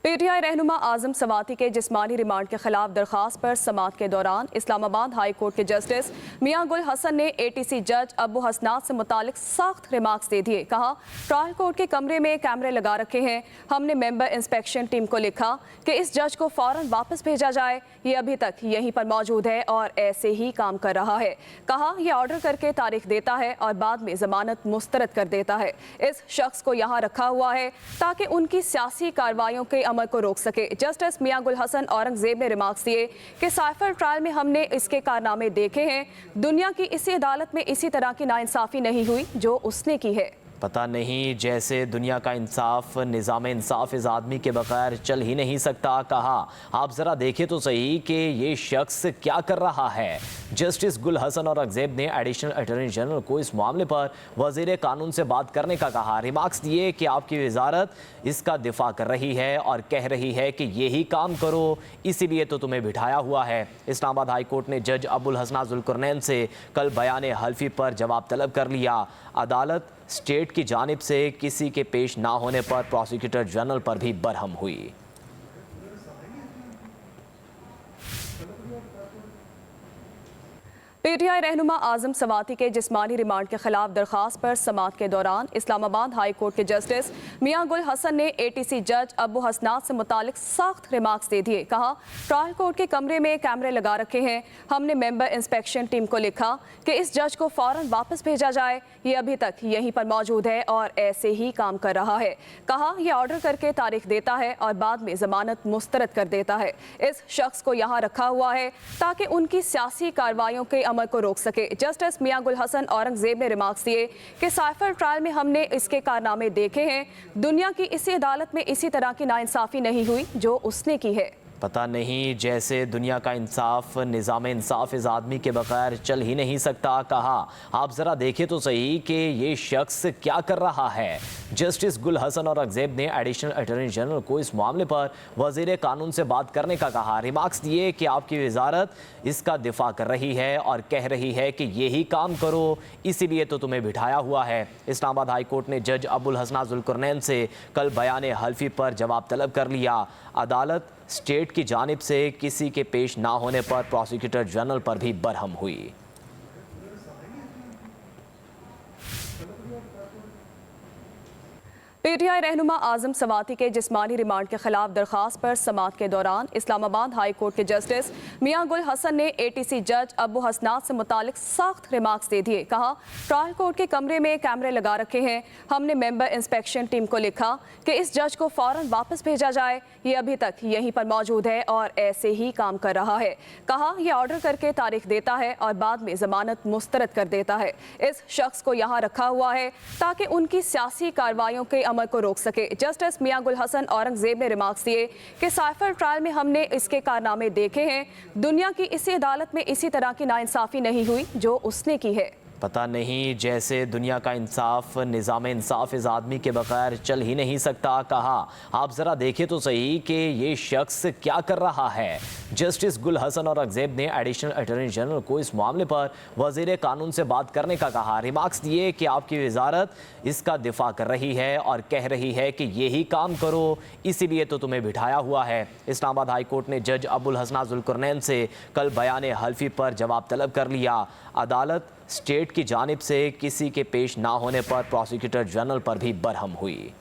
PTI रहनुमा आजम सवाती के जिस्मानी रिमांड के खिलाफ दरखास्त पर समाअत के दौरान इस्लामाबाद हाई कोर्ट के जस्टिस मियां गुल हसन ने एटीसी जज अबू हसनात से मुतालिक सख्त रिमार्क्स दे दिए। कहा, ट्रायल कोर्ट के कमरे में कैमरे लगा रखे हैं। हमने मेंबर इंस्पेक्शन टीम को लिखा कि इस जज को फौरन वापस भेजा जाए। ये अभी तक यहीं पर मौजूद है और ऐसे ही काम कर रहा है। कहा, यह ऑर्डर करके तारीख देता है और बाद में जमानत मुस्तरद कर देता है। इस शख्स को यहाँ रखा हुआ है ताकि उनकी सियासी कार्रवाइयों के अमल को रोक सके। जस्टिस मियां गुल हसन औरंगजेब ने रिमार्क्स दिए कि साइफर ट्रायल में हमने इसके कारनामे देखे हैं। दुनिया की इसी अदालत में इसी तरह की नाइंसाफी नहीं हुई जो उसने की है। पता नहीं जैसे दुनिया का इंसाफ, निज़ाम इंसाफ इस आदमी के बगैर चल ही नहीं सकता। कहा, आप ज़रा देखें तो सही कि ये शख्स क्या कर रहा है। जस्टिस गुल हसन औरंगजेब ने एडिशनल अटॉर्नी जनरल को इस मामले पर वज़ीर कानून से बात करने का कहा। रिमार्क्स दिए कि आपकी वजारत इसका दिफा कर रही है और कह रही है कि यही काम करो, इसीलिए तो तुम्हें बिठाया हुआ है। इस्लामाबाद हाई कोर्ट ने जज अबुल हसना जुल्करनैन से कल बयान हल्फी पर जवाब तलब कर लिया। अदालत स्टेट की जानिब से किसी के पेश ना होने पर प्रोसिक्यूटर जनरल पर भी बरहम हुई। पीटीआई रहनुमा आजम सवाती के जिस्मानी रिमांड के खिलाफ दरखास्त पर समाअत के दौरान इस्लामाबाद हाई कोर्ट के जस्टिस मियां गुल हसन ने एटीसी जज अबू हसनात से मुतालिक सख्त रिमार्क्स दे दिए। कहा, ट्रायल कोर्ट के कमरे में कैमरे लगा रखे हैं। हमने मेंबर इंस्पेक्शन टीम को लिखा कि इस जज को फौरन वापस भेजा जाए। ये अभी तक यहीं पर मौजूद है और ऐसे ही काम कर रहा है। कहा, यह ऑर्डर करके तारीख देता है और बाद में जमानत मुस्तरद कर देता है। इस शख्स को यहाँ रखा हुआ है ताकि उनकी सियासी कार्रवाइयों के अमल को रोक सके। जस्टिस मियां गुल हसन औरंगजेब ने रिमार्क्स दिए कि साइफर ट्रायल में हमने इसके कारनामे देखे हैं। दुनिया की इसी अदालत में इसी तरह की नाइंसाफी नहीं हुई जो उसने की है। पता नहीं जैसे दुनिया का इंसाफ, निज़ाम इंसाफ इस आदमी के बगैर चल ही नहीं सकता। कहा, आप ज़रा देखें तो सही कि ये शख्स क्या कर रहा है। जस्टिस गुल हसन औरंगजेब ने एडिशनल अटॉर्नी जनरल को इस मामले पर वज़ीर कानून से बात करने का कहा। रिमार्क्स दिए कि आपकी वजारत इसका दिफा कर रही है और कह रही है कि यही काम करो, इसीलिए तो तुम्हें बिठाया हुआ है। इस्लामाबाद हाई कोर्ट ने जज अबुल हसना जुल्करनैन से कल बयान हल्फी पर जवाब तलब कर लिया। अदालत स्टेट की जानिब से किसी के पेश ना होने पर प्रोसिक्यूटर जनरल पर भी बरहम हुई। पीटीआई रहनुमा आजम सवाती के जिस्मानी रिमांड के खिलाफ दरखास्त पर समाअत के दौरान इस्लामाबाद हाई कोर्ट के जस्टिस मियां गुल हसन ने एटीसी जज अबू हसनात से मुतालिक सख्त रिमार्क्स दे दिए। कहा, ट्रायल कोर्ट के कमरे में कैमरे लगा रखे हैं। हमने मेंबर इंस्पेक्शन टीम को लिखा कि इस जज को फौरन वापस भेजा जाए। ये अभी तक यहीं पर मौजूद है और ऐसे ही काम कर रहा है। कहा, यह ऑर्डर करके तारीख देता है और बाद में जमानत मुस्तरद कर देता है। इस शख्स को यहाँ रखा हुआ है ताकि उनकी सियासी कार्रवाइयों के अमल को रोक सके। जस्टिस मियां गुल हसन औरंगजेब ने रिमार्क्स दिए कि साइफर ट्रायल में हमने इसके कारनामे देखे हैं। दुनिया की इसी अदालत में इसी तरह की नाइंसाफी नहीं हुई जो उसने की है। पता नहीं जैसे दुनिया का इंसाफ, निज़ाम इंसाफ इस आदमी के बगैर चल ही नहीं सकता। कहा, आप ज़रा देखें तो सही कि ये शख्स क्या कर रहा है। जस्टिस गुल हसन औरंगजेब ने एडिशनल अटॉर्नी जनरल को इस मामले पर वज़ीर कानून से बात करने का कहा। रिमार्क्स दिए कि आपकी वजारत इसका दिफा कर रही है और कह रही है कि यही काम करो, इसीलिए तो तुम्हें बिठाया हुआ है। इस्लामाबाद हाई कोर्ट ने जज अबुल हसना जुल्करनैन से कल बयान हल्फी पर जवाब तलब कर लिया। अदालत स्टेट की जानिब से किसी के पेश ना होने पर प्रोसिक्यूटर जनरल पर भी बरहम हुई।